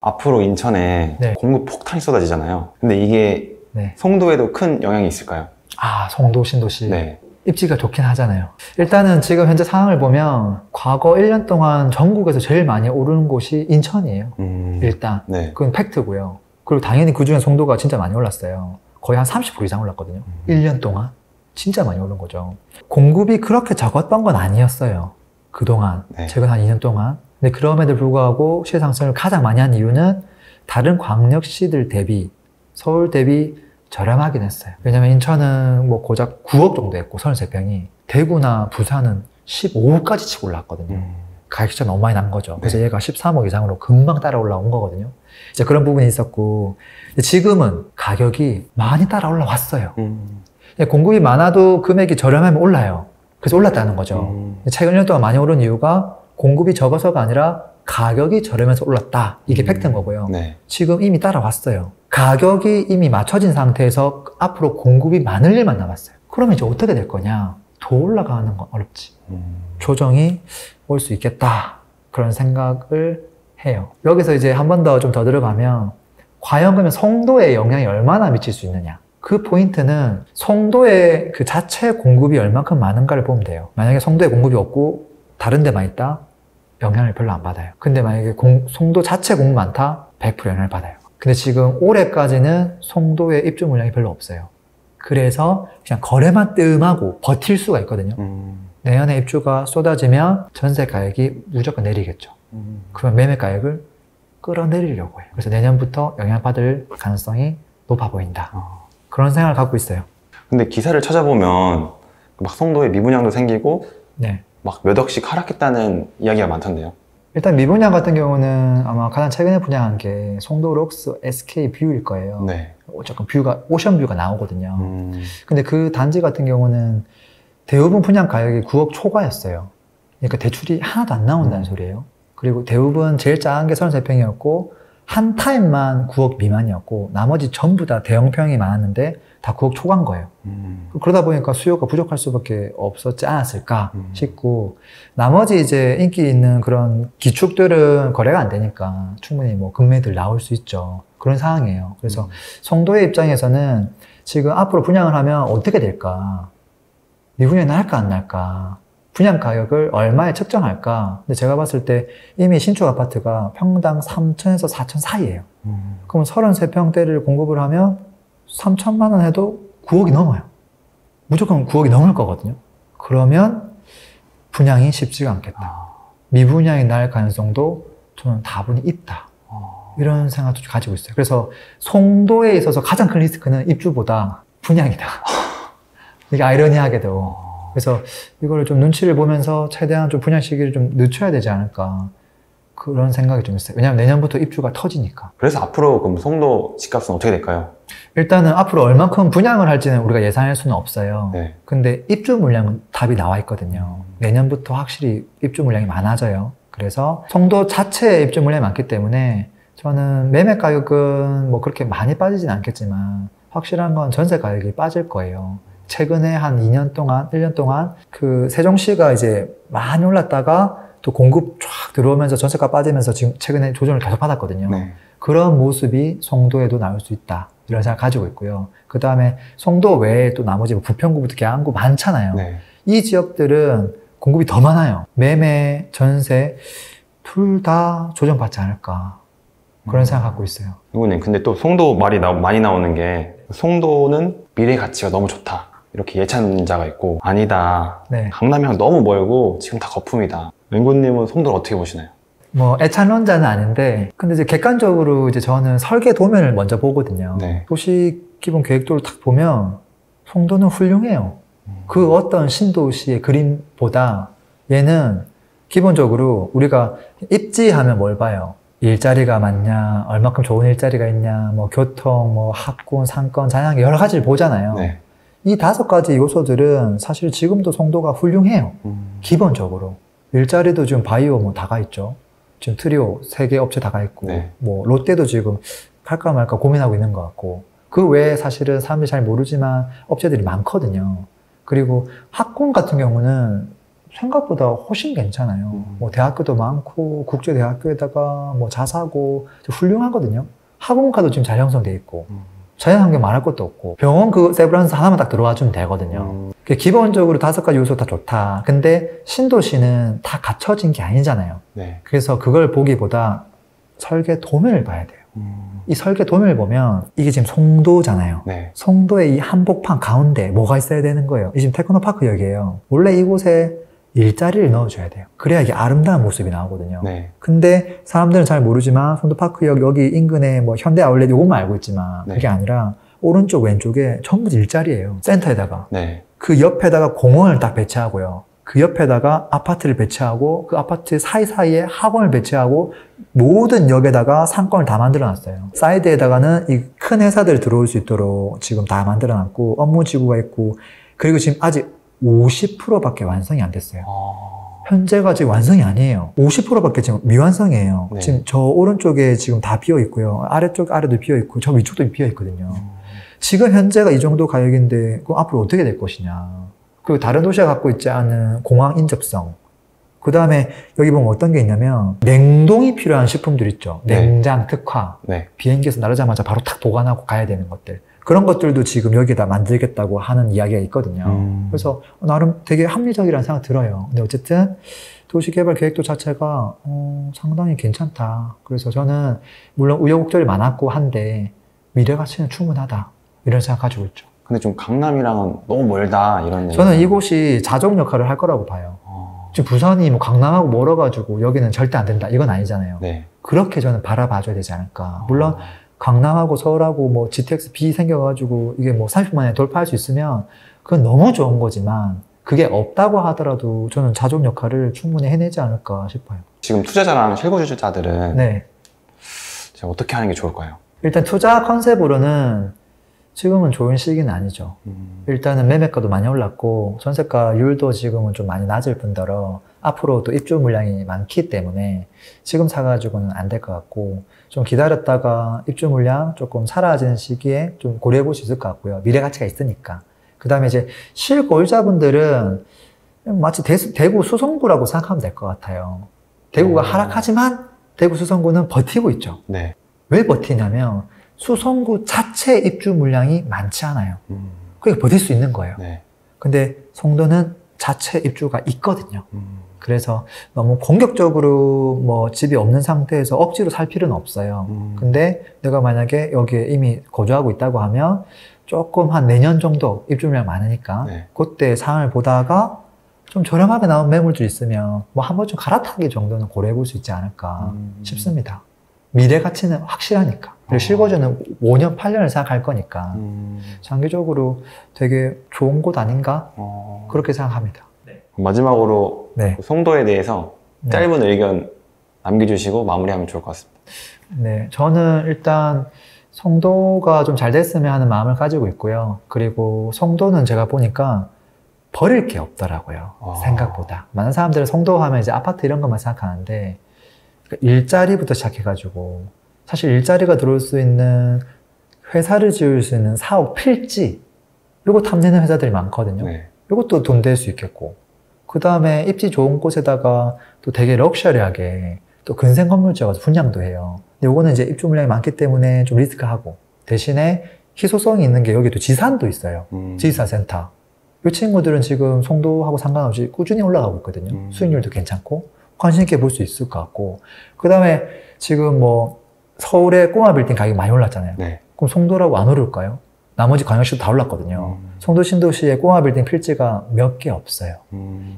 앞으로 인천에 네. 공급 폭탄이 쏟아지잖아요. 근데 이게 네. 송도에도 큰 영향이 있을까요? 아, 송도, 신도시. 네. 입지가 좋긴 하잖아요. 일단은 지금 현재 상황을 보면 과거 1년 동안 전국에서 제일 많이 오르는 곳이 인천이에요. 일단. 네. 그건 팩트고요. 그리고 당연히 그중에 송도가 진짜 많이 올랐어요. 거의 한 30% 이상 올랐거든요. 1년 동안. 진짜 많이 오른 거죠. 공급이 그렇게 적었던 건 아니었어요. 그동안. 네. 최근 한 2년 동안. 근데 그럼에도 불구하고 시세상승을 가장 많이 한 이유는 다른 광역시들 대비, 서울 대비 저렴하긴 했어요. 왜냐면 인천은 뭐 고작 9억 정도 했고 33평이, 대구나 부산은 15억까지 치고 올랐거든요. 가격이 진짜 너무 많이 난 거죠. 그래서 얘가 13억 이상으로 금방 따라 올라온 거거든요. 이제 그런 부분이 있었고, 지금은 가격이 많이 따라 올라왔어요. 공급이 많아도 금액이 저렴하면 올라요. 그래서 올랐다는 거죠. 최근 1년 동안 많이 오른 이유가 공급이 적어서가 아니라 가격이 저렴해서 올랐다. 이게 팩트인 거고요. 네. 지금 이미 따라왔어요. 가격이 이미 맞춰진 상태에서 앞으로 공급이 많을 일만 남았어요. 그러면 이제 어떻게 될 거냐? 더 올라가는 건 어렵지. 조정이 올 수 있겠다. 그런 생각을 해요. 여기서 이제 한 번 더 좀 더 들어가면 과연 그러면 송도에 영향이 얼마나 미칠 수 있느냐? 그 포인트는 송도의 그 자체 공급이 얼만큼 많은가를 보면 돼요. 만약에 송도에 공급이 없고 다른 데만 있다? 영향을 별로 안 받아요. 근데 만약에 송도 자체 공급 많다? 100% 영향을 받아요. 근데 지금 올해까지는 송도에 입주 물량이 별로 없어요. 그래서 그냥 거래만 뜸하고 버틸 수가 있거든요. 내년에 입주가 쏟아지면 전세 가격이 무조건 내리겠죠. 그러면 매매 가격을 끌어내리려고 해요. 그래서 내년부터 영향받을 가능성이 높아 보인다. 그런 생각을 갖고 있어요. 근데 기사를 찾아보면 막 송도에 미분양도 생기고 네. 막 몇 억씩 하락했다는 이야기가 많던데요. 일단 미분양 같은 경우는 아마 가장 최근에 분양한 게 송도 록스 SK 뷰일 거예요. 네. 조금 뷰가, 오션 뷰가 나오거든요. 근데 그 단지 같은 경우는 대부분 분양 가격이 9억 초과였어요. 그러니까 대출이 하나도 안 나온다는 소리예요. 그리고 대부분 제일 작은 게 33평이었고 한 타입만 9억 미만이었고 나머지 전부 다 대형평이 많았는데 다 9억 초과인 거예요. 그러다 보니까 수요가 부족할 수밖에 없었지 않았을까 싶고, 나머지 이제 인기 있는 그런 기축들은 거래가 안 되니까 충분히 뭐 금매들 나올 수 있죠. 그런 상황이에요. 그래서 송도의 입장에서는 지금 앞으로 분양을 하면 어떻게 될까? 미분양이 날까 안 날까? 분양 가격을 얼마에 책정할까? 근데 제가 봤을 때 이미 신축 아파트가 평당 3천에서 4천 사이예요. 그럼 33평대를 공급을 하면 3천만 원 해도 9억이 넘어요. 무조건 9억이 넘을 거거든요. 그러면 분양이 쉽지가 않겠다. 미분양이 날 가능성도 저는 다분히 있다. 이런 생각도 가지고 있어요. 그래서 송도에 있어서 가장 큰 리스크는 입주보다 분양이다. 이게 아이러니하게도. 그래서 이걸 좀 눈치를 보면서 최대한 좀 분양 시기를 좀 늦춰야 되지 않을까. 그런 생각이 좀 있어요. 왜냐하면 내년부터 입주가 터지니까. 그래서 앞으로 그럼 송도 집값은 어떻게 될까요? 일단은 앞으로 얼만큼 분양을 할지는 우리가 예상할 수는 없어요. 네. 근데 입주 물량은 답이 나와 있거든요. 내년부터 확실히 입주 물량이 많아져요. 그래서 송도 자체에 입주 물량이 많기 때문에 저는 매매 가격은 뭐 그렇게 많이 빠지진 않겠지만 확실한 건 전세 가격이 빠질 거예요. 최근에 한 2년 동안, 1년 동안 그 세종시가 이제 많이 올랐다가 또 공급 쫙 들어오면서 전세가 빠지면서 지금 최근에 조정을 계속 받았거든요. 네. 그런 모습이 송도에도 나올 수 있다. 이런 생각 가지고 있고요. 그 다음에 송도 외에 또 나머지 뭐 부평구부터 계양구 많잖아요. 네. 이 지역들은 공급이 더 많아요. 매매, 전세 둘 다 조정받지 않을까. 그런 생각 갖고 있어요. 누구님, 근데 또 송도 말이 많이 나오는 게 송도는 미래 가치가 너무 좋다. 이렇게 예찬자가 있고 아니다. 네. 강남이랑 너무 멀고 지금 다 거품이다. 맹구님은 송도를 어떻게 보시나요? 뭐 애찬론자는 아닌데, 근데 이제 객관적으로 이제 저는 설계 도면을 먼저 보거든요. 네. 도시 기본 계획도를 딱 보면 송도는 훌륭해요. 그 어떤 신도시의 그림보다 얘는 기본적으로 우리가 입지하면 뭘 봐요? 일자리가 많냐, 얼마큼 좋은 일자리가 있냐, 뭐 교통, 뭐 학군, 상권, 자양계 여러 가지를 보잖아요. 네. 이 5가지 요소들은 사실 지금도 송도가 훌륭해요. 기본적으로. 일자리도 지금 바이오 뭐 다가 있죠. 지금 트리오 3개 업체 다가 있고, 네. 뭐 롯데도 지금 할까 말까 고민하고 있는 것 같고, 그 외에 사실은 사람들이 잘 모르지만 업체들이 많거든요. 그리고 학군 같은 경우는 생각보다 훨씬 괜찮아요. 뭐 대학교도 많고 국제대학교에다가 뭐 자사고 훌륭하거든요. 학원가도 지금 잘 형성돼 있고 자연환경 말할 것도 없고 병원 그 세브란스 하나만 딱 들어와 주면 되거든요. 기본적으로 5가지 요소 다 좋다. 근데 신도시는 다 갖춰진 게 아니잖아요. 네. 그래서 그걸 보기보다 설계 도면을 봐야 돼요. 이 설계 도면을 보면 이게 지금 송도잖아요. 네. 송도의 이 한복판 가운데 뭐가 있어야 되는 거예요. 이 지금 테크노파크역이에요. 원래 이곳에 일자리를 넣어줘야 돼요. 그래야 이게 아름다운 모습이 나오거든요. 네. 근데 사람들은 잘 모르지만 송도파크역 여기 인근에 뭐 현대 아울렛 요것만 알고 있지만 네. 그게 아니라 오른쪽 왼쪽에 전부 일자리예요. 센터에다가. 네. 그 옆에다가 공원을 딱 배치하고요. 그 옆에다가 아파트를 배치하고 그 아파트 사이사이에 학원을 배치하고 모든 역에다가 상권을 다 만들어 놨어요. 사이드에다가는 이 큰 회사들 들어올 수 있도록 지금 다 만들어 놨고 업무지구가 있고 그리고 지금 아직 50%밖에 완성이 안 됐어요. 현재가 지금 완성이 아니에요. 50%밖에 지금 미완성이에요. 네. 지금 저 오른쪽에 지금 다 비어 있고요. 아래도 비어 있고 저 위쪽도 비어 있거든요. 지금 현재가 이 정도 가격인데 그럼 앞으로 어떻게 될 것이냐. 그리고 다른 도시가 갖고 있지 않은 공항 인접성. 그 다음에 여기 보면 어떤 게 있냐면 냉동이 필요한 식품들 있죠. 네. 냉장, 특화. 네. 비행기에서 나르자마자 바로 탁 보관하고 가야 되는 것들. 그런 것들도 지금 여기다 만들겠다고 하는 이야기가 있거든요. 그래서 나름 되게 합리적이라는 생각 들어요. 근데 어쨌든 도시개발 계획도 자체가 상당히 괜찮다. 그래서 저는 물론 우여곡절이 많았고 한데 미래 가치는 충분하다. 이런 생각 가지고 있죠. 근데 좀 강남이랑은 너무 멀다 이런 저는 얘기가. 이곳이 자족 역할을 할 거라고 봐요. 지금 부산이 뭐 강남하고 멀어가지고 여기는 절대 안 된다. 이건 아니잖아요. 네. 그렇게 저는 바라봐줘야 되지 않을까. 물론 강남하고 서울하고 뭐 GTX B 생겨가지고 이게 뭐 30분 만에 돌파할 수 있으면 그건 너무 좋은 거지만 그게 없다고 하더라도 저는 자족 역할을 충분히 해내지 않을까 싶어요. 지금 투자자랑 실거주자들은 네. 제가 어떻게 하는 게 좋을까요? 일단 투자 컨셉으로는 지금은 좋은 시기는 아니죠. 일단은 매매가도 많이 올랐고 전세가율도 지금은 좀 많이 낮을 뿐더러 앞으로 또 입주 물량이 많기 때문에 지금 사가지고는 안 될 것 같고 좀 기다렸다가 입주 물량 조금 사라지는 시기에 좀 고려해 볼 수 있을 것 같고요. 미래 가치가 있으니까. 그 다음에 이제 실거주자분들은 마치 대구 수성구라고 생각하면 될 것 같아요. 대구가 하락하지만 대구 수성구는 버티고 있죠. 네. 왜 버티냐면 수성구 자체 입주 물량이 많지 않아요. 그게 버틸 수 있는 거예요. 네. 근데 송도는 자체 입주가 있거든요. 그래서 너무 공격적으로 뭐 집이 없는 상태에서 억지로 살 필요는 없어요. 근데 내가 만약에 여기에 이미 거주하고 있다고 하면 조금 한 내년 정도 입주 물량 많으니까 네. 그때 상황을 보다가 좀 저렴하게 나온 매물들 있으면 뭐 한 번쯤 갈아타기 정도는 고려해 볼 수 있지 않을까 싶습니다. 미래 가치는 확실하니까. 그리고 실거주는 5년, 8년을 생각할 거니까 장기적으로 되게 좋은 곳 아닌가? 그렇게 생각합니다. 마지막으로 네. 송도에 대해서 네. 짧은 의견 남겨주시고 마무리하면 좋을 것 같습니다. 네, 저는 일단 송도가 좀 잘 됐으면 하는 마음을 가지고 있고요. 그리고 송도는 제가 보니까 버릴 게 없더라고요. 생각보다. 많은 사람들은 송도 하면 이제 아파트 이런 것만 생각하는데 일자리부터 시작해가지고 사실 일자리가 들어올 수 있는 회사를 지을 수 있는 사업 필지 요거 탐내는 회사들이 많거든요. 네. 요것도 돈 될 수 있겠고 그 다음에 입지 좋은 곳에다가 또 되게 럭셔리하게 또 근생 건물 지어가지고 분양도 해요. 근데 요거는 이제 입주 물량이 많기 때문에 좀 리스크하고 대신에 희소성이 있는 게 여기도 지산도 있어요. 지리산센터. 이 친구들은 지금 송도하고 상관없이 꾸준히 올라가고 있거든요. 수익률도 괜찮고 관심 있게 볼 수 있을 것 같고 그 다음에 지금 뭐 서울의 꼬마 빌딩 가격이 많이 올랐잖아요. 네. 그럼 송도라고 안 오를까요? 나머지 광역시도 다 올랐거든요. 송도 신도시에 꼬마 빌딩 필지가 몇 개 없어요.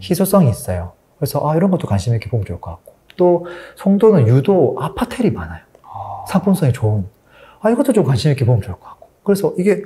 희소성이 있어요. 그래서 이런 것도 관심 있게 보면 좋을 것 같고 또 송도는 유독 아파텔이 많아요. 상품성이 좋은 이것도 좀 관심 있게 보면 좋을 것 같고 그래서 이게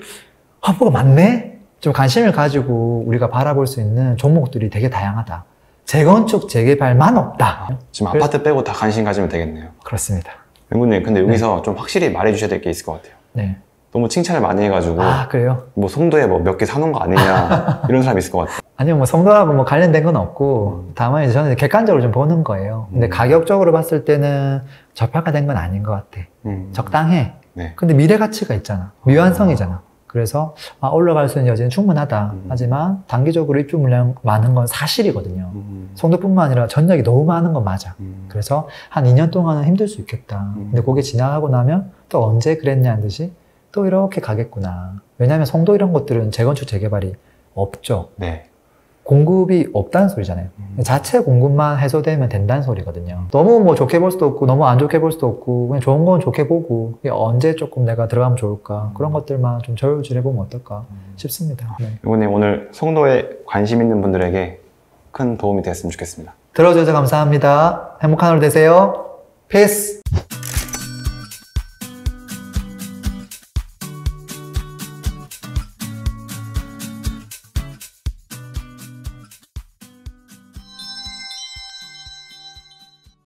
뭐가 많네? 좀 관심을 가지고 우리가 바라볼 수 있는 종목들이 되게 다양하다. 재건축, 재개발만 없다. 지금 아파트 빼고 다 관심 가지면 되겠네요. 그렇습니다. 맹구님, 근데 여기서 좀 확실히 말해주셔야 될 게 있을 것 같아요. 네. 너무 칭찬을 많이 해가지고 그래요? 뭐 송도에 뭐 몇 개 사놓은 거 아니냐 이런 사람이 있을 것 같아요. 아니요, 뭐 송도하고 뭐 관련된 건 없고 다만 이제 저는 객관적으로 좀 보는 거예요. 근데 가격적으로 봤을 때는 저평가된 건 아닌 것 같아. 적당해. 네. 근데 미래 가치가 있잖아. 미완성이잖아. 그래서 올라갈 수 있는 여지는 충분하다. 하지만 단기적으로 입주 물량 많은 건 사실이거든요. 송도뿐만 아니라 전역이 너무 많은 건 맞아. 그래서 한 2년 동안은 힘들 수 있겠다. 근데 그게 지나가고 나면 또 언제 그랬냐는 듯이 또 이렇게 가겠구나. 왜냐하면 송도 이런 것들은 재건축 재개발이 없죠. 네. 공급이 없다는 소리잖아요. 자체 공급만 해소되면 된다는 소리거든요. 너무 뭐 좋게 볼 수도 없고 너무 안 좋게 볼 수도 없고 그냥 좋은 건 좋게 보고 언제 조금 내가 들어가면 좋을까 그런 것들만 좀 저울질해보면 어떨까 싶습니다. 네. 의원님 오늘 송도에 관심 있는 분들에게 큰 도움이 되었으면 좋겠습니다. 들어주셔서 감사합니다. 행복한 하루 되세요. 피스!